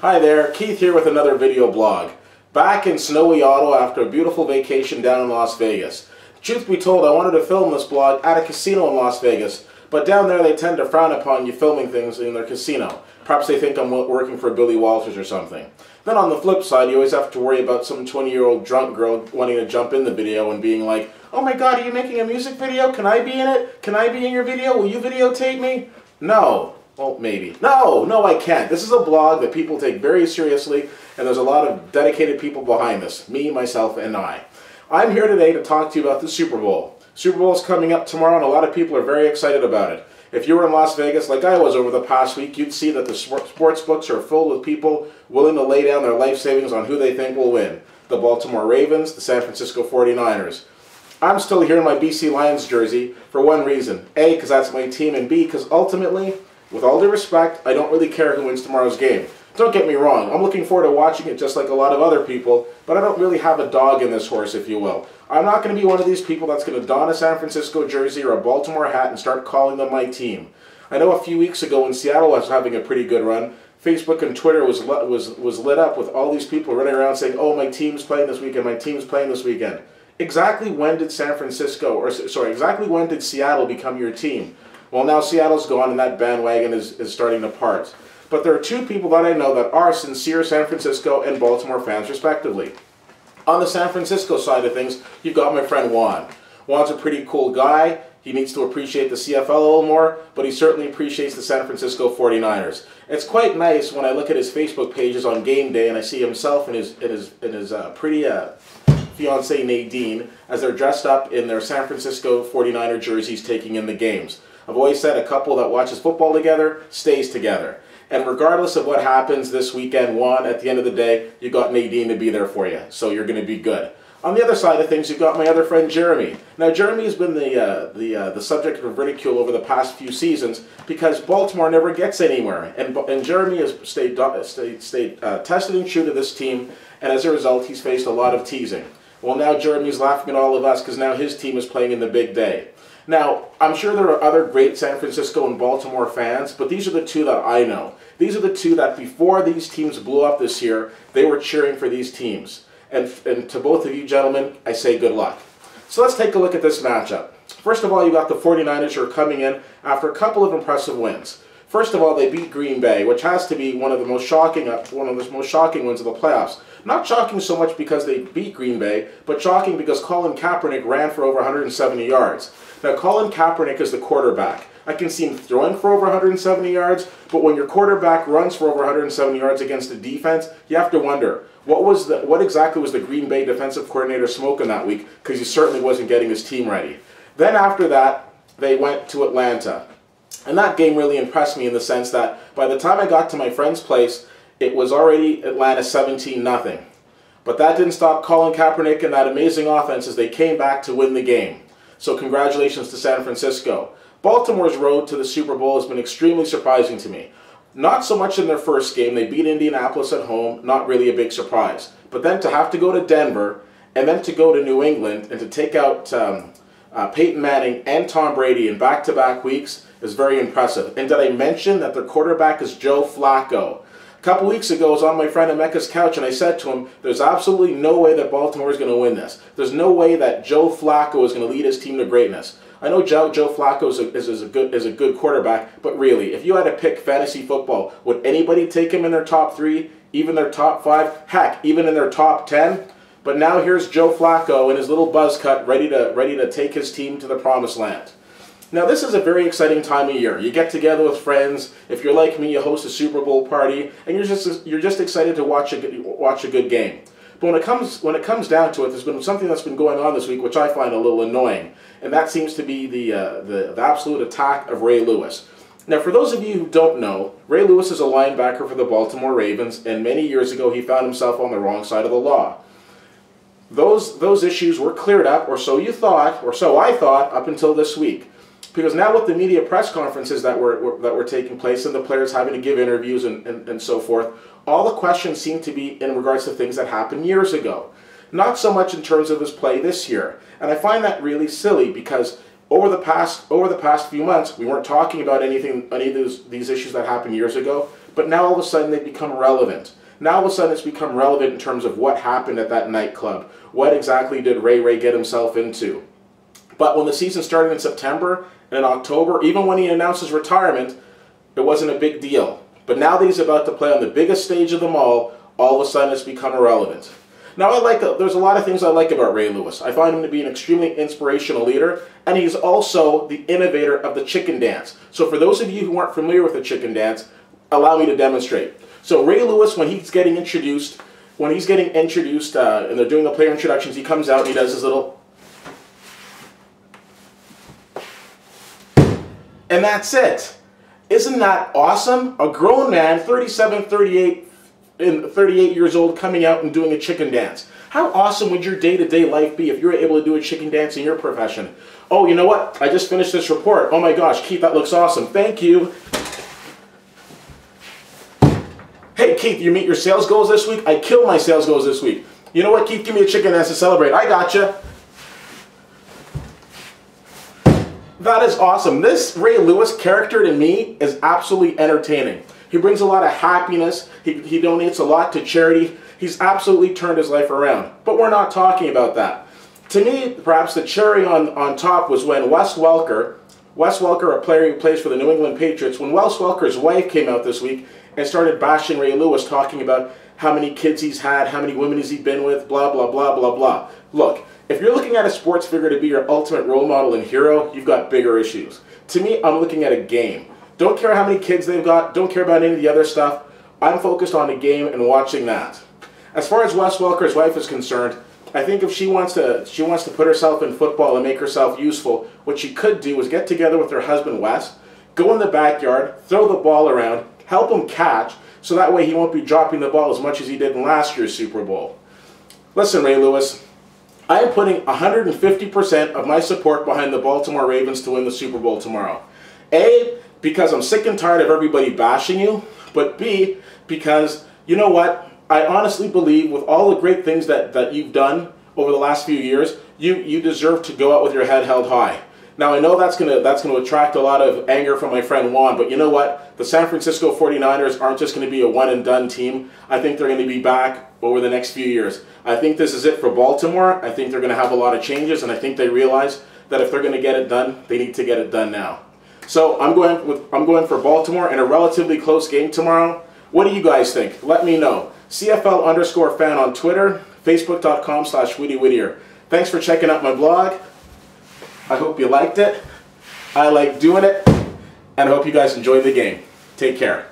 Hi there, Keith here with another video blog. Back in snowy Ottawa after a beautiful vacation down in Las Vegas. Truth be told, I wanted to film this blog at a casino in Las Vegas, but down there they tend to frown upon you filming things in their casino. Perhaps they think I'm working for Billy Walters or something. Then on the flip side, you always have to worry about some 20-year-old drunk girl wanting to jump in the video and being like, "Oh my god, are you making a music video? Can I be in it? Can I be in your video? Will you videotape me?" No. Well, maybe. No, I can't. This is a blog that people take very seriously, and there's a lot of dedicated people behind this. Me, myself, and I. I'm here today to talk to you about the Super Bowl. Super Bowl is coming up tomorrow, and a lot of people are very excited about it. If you were in Las Vegas, like I was over the past week, you'd see that the sports books are full of people willing to lay down their life savings on who they think will win. The Baltimore Ravens, the San Francisco 49ers. I'm still here in my BC Lions jersey for one reason. A, because that's my team, and B, because ultimately, with all due respect, I don't really care who wins tomorrow's game. Don't get me wrong, I'm looking forward to watching it just like a lot of other people, but I don't really have a dog in this horse, if you will. I'm not going to be one of these people that's going to don a San Francisco jersey or a Baltimore hat and start calling them my team. I know a few weeks ago when Seattle was having a pretty good run, Facebook and Twitter was lit up with all these people running around saying, "Oh, my team's playing this weekend, my team's playing this weekend." Exactly when did exactly when did Seattle become your team? Well, now Seattle's gone and that bandwagon is starting to part. But there are two people that I know that are sincere San Francisco and Baltimore fans, respectively. On the San Francisco side of things, you've got my friend Juan. Juan's a pretty cool guy. He needs to appreciate the CFL a little more, but he certainly appreciates the San Francisco 49ers. It's quite nice when I look at his Facebook pages on game day and I see himself and his pretty fiancée Nadine as they're dressed up in their San Francisco 49er jerseys taking in the games. I've always said a couple that watches football together stays together. And regardless of what happens this weekend, Juan, at the end of the day, you got Nadine to be there for you, so you're going to be good. On the other side of things, you've got my other friend Jeremy. Now, Jeremy has been the subject of ridicule over the past few seasons because Baltimore never gets anywhere, and Jeremy has stayed tested and true to this team, and as a result, he's faced a lot of teasing. Well, now Jeremy's laughing at all of us because now his team is playing in the big day. Now, I'm sure there are other great San Francisco and Baltimore fans, but these are the two that I know. These are the two that before these teams blew up this year, they were cheering for these teams. And to both of you gentlemen, I say good luck. So let's take a look at this matchup. First of all, you got the 49ers who are coming in after a couple of impressive wins. First of all, they beat Green Bay, which has to be one of the most shocking wins of the playoffs. Not shocking so much because they beat Green Bay, but shocking because Colin Kaepernick ran for over 170 yards. Now, Colin Kaepernick is the quarterback. I can see him throwing for over 170 yards, but when your quarterback runs for over 170 yards against the defense, you have to wonder, what exactly was the Green Bay defensive coordinator smoking that week? Because he certainly wasn't getting his team ready. Then after that, they went to Atlanta. And that game really impressed me in the sense that by the time I got to my friend's place, it was already Atlanta 17-0. But that didn't stop Colin Kaepernick and that amazing offense as they came back to win the game. So congratulations to San Francisco. Baltimore's road to the Super Bowl has been extremely surprising to me. Not so much in their first game, they beat Indianapolis at home, not really a big surprise. But then to have to go to Denver, and then to go to New England, and to take out Peyton Manning and Tom Brady in back-to-back weeks is very impressive. And did I mention that their quarterback is Joe Flacco? A couple weeks ago, I was on my friend Emeka's couch, and I said to him, there's absolutely no way that Baltimore is going to win this. There's no way that Joe Flacco is going to lead his team to greatness. I know Joe Flacco is a good quarterback, but really, if you had to pick fantasy football, would anybody take him in their top 3, even their top 5, heck, even in their top 10? But now here's Joe Flacco in his little buzz cut, ready to take his team to the promised land. Now this is a very exciting time of year. You get together with friends. If you're like me, you host a Super Bowl party, and you're just excited to watch a good game. But when it comes down to it, there's been something that's been going on this week which I find a little annoying, and that seems to be the absolute attack of Ray Lewis. Now, for those of you who don't know, Ray Lewis is a linebacker for the Baltimore Ravens, and many years ago he found himself on the wrong side of the law. Those issues were cleared up, or so you thought, or so I thought, up until this week. Because now with the media press conferences that were taking place and the players having to give interviews and so forth, all the questions seem to be in regards to things that happened years ago. Not so much in terms of his play this year. And I find that really silly because over the past few months, we weren't talking about any of these issues that happened years ago, but now all of a sudden they become relevant. Now all of a sudden it's become relevant in terms of what happened at that nightclub. What exactly did Ray get himself into? But when the season started in September and in October, even when he announced his retirement, it wasn't a big deal. But now that he's about to play on the biggest stage of them all of a sudden it's become irrelevant. Now there's a lot of things I like about Ray Lewis. I find him to be an extremely inspirational leader, and he's also the innovator of the chicken dance. So for those of you who aren't familiar with the chicken dance, allow me to demonstrate. So Ray Lewis, when he's getting introduced, and they're doing the player introductions, he comes out and he does his little... And that's it. Isn't that awesome? A grown man, 37, 38 years old, coming out and doing a chicken dance. How awesome would your day-to-day life be if you were able to do a chicken dance in your profession? Oh, you know what? I just finished this report. Oh my gosh, Keith, that looks awesome. Thank you. Hey, Keith, you meet your sales goals this week? I killed my sales goals this week. You know what, Keith? Give me a chicken dance to celebrate. I gotcha. That is awesome. This Ray Lewis character to me is absolutely entertaining. He brings a lot of happiness. He donates a lot to charity. He's absolutely turned his life around. But we're not talking about that. To me, perhaps the cherry on top was when Wes Welker, a player who plays for the New England Patriots, when Wes Welker's wife came out this week and started bashing Ray Lewis, talking about how many kids he's had, how many women has he been with, blah, blah, blah, blah, blah. Look, if you're looking at a sports figure to be your ultimate role model and hero, you've got bigger issues. To me, I'm looking at a game. Don't care how many kids they've got, don't care about any of the other stuff. I'm focused on the game and watching that. As far as Wes Welker's wife is concerned, I think if she wants to put herself in football and make herself useful, what she could do is get together with her husband Wes, go in the backyard, throw the ball around, help him catch, so that way he won't be dropping the ball as much as he did in last year's Super Bowl. Listen, Ray Lewis, I am putting 150% of my support behind the Baltimore Ravens to win the Super Bowl tomorrow. A, because I'm sick and tired of everybody bashing you, but B, because, you know what, I honestly believe with all the great things that you've done over the last few years, you deserve to go out with your head held high. Now, I know that's gonna attract a lot of anger from my friend Juan, but you know what? The San Francisco 49ers aren't just going to be a one-and-done team. I think they're going to be back over the next few years. I think this is it for Baltimore. I think they're going to have a lot of changes, and I think they realize that if they're going to get it done, they need to get it done now. So I'm going for Baltimore in a relatively close game tomorrow. What do you guys think? Let me know. CFL_fan on Twitter, Facebook.com/WhittyWhittier. Thanks for checking out my blog. I hope you liked it. I like doing it, and I hope you guys enjoyed the game. Take care.